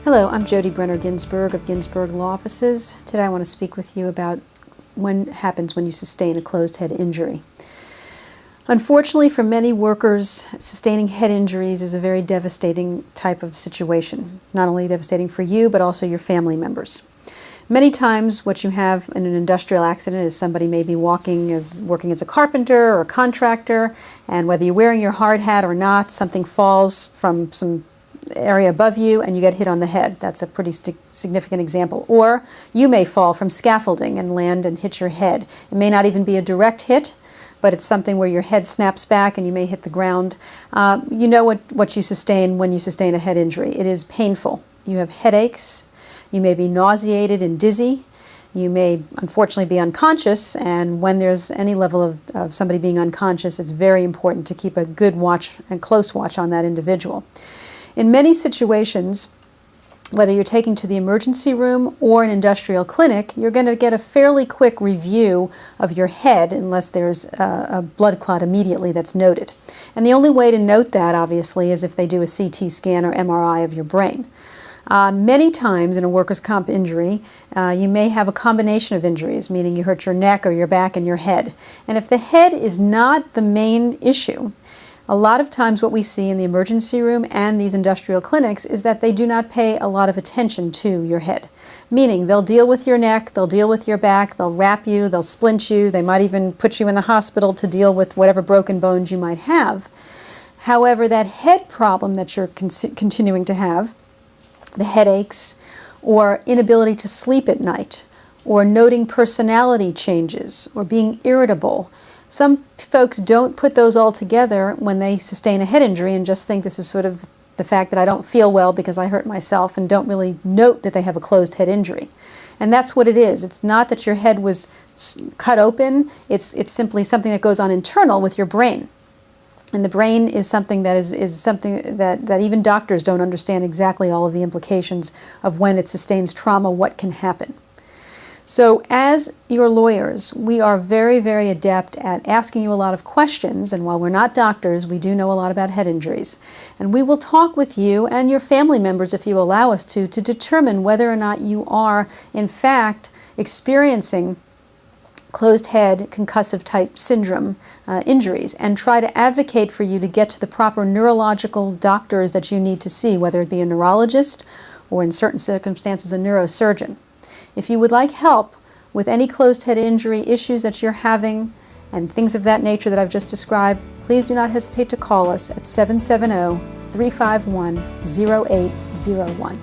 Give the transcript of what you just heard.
Hello, I'm Jodi Ginsberg of Ginsberg Law Offices. Today I want to speak with you about what happens when you sustain a closed head injury. Unfortunately, for many workers, sustaining head injuries is a very devastating type of situation. It's not only devastating for you, but also your family members. Many times what you have in an industrial accident is somebody may be working as a carpenter or a contractor, and whether you're wearing your hard hat or not, something falls from some area above you and you get hit on the head. That's a pretty significant example. Or you may fall from scaffolding and land and hit your head. It may not even be a direct hit, but it's something where your head snaps back and you may hit the ground. You know what you sustain when you sustain a head injury. It is painful. You have headaches. You may be nauseated and dizzy. You may unfortunately be unconscious, and when there's any level of somebody being unconscious, it's very important to keep a good watch and close watch on that individual. In many situations, whether you're taken to the emergency room or an industrial clinic, you're going to get a fairly quick review of your head unless there's a blood clot immediately that's noted. And the only way to note that, obviously, is if they do a CT scan or MRI of your brain. Many times in a workers' comp injury, you may have a combination of injuries, meaning you hurt your neck or your back and your head. And if the head is not the main issue, a lot of times what we see in the emergency room and these industrial clinics is that they do not pay a lot of attention to your head. Meaning they'll deal with your neck, they'll deal with your back, they'll wrap you, they'll splint you, they might even put you in the hospital to deal with whatever broken bones you might have. However, that head problem that you're continuing to have, the headaches, or inability to sleep at night, or noting personality changes, or being irritable, some folks don't put those all together when they sustain a head injury and just think this is sort of the fact that I don't feel well because I hurt myself, and don't really note that they have a closed head injury. And that's what it is. It's not that your head was cut open. It's simply something that goes on internal with your brain. And the brain is something that is something that even doctors don't understand exactly all of the implications of when it sustains trauma, what can happen. So as your lawyers, we are very, very adept at asking you a lot of questions, and while we're not doctors, we do know a lot about head injuries. And we will talk with you and your family members, if you allow us to determine whether or not you are, in fact, experiencing closed head concussive type syndrome injuries, and try to advocate for you to get to the proper neurological doctors that you need to see, whether it be a neurologist or in certain circumstances a neurosurgeon. If you would like help with any closed head injury issues that you're having and things of that nature that I've just described, please do not hesitate to call us at 770-351-0801.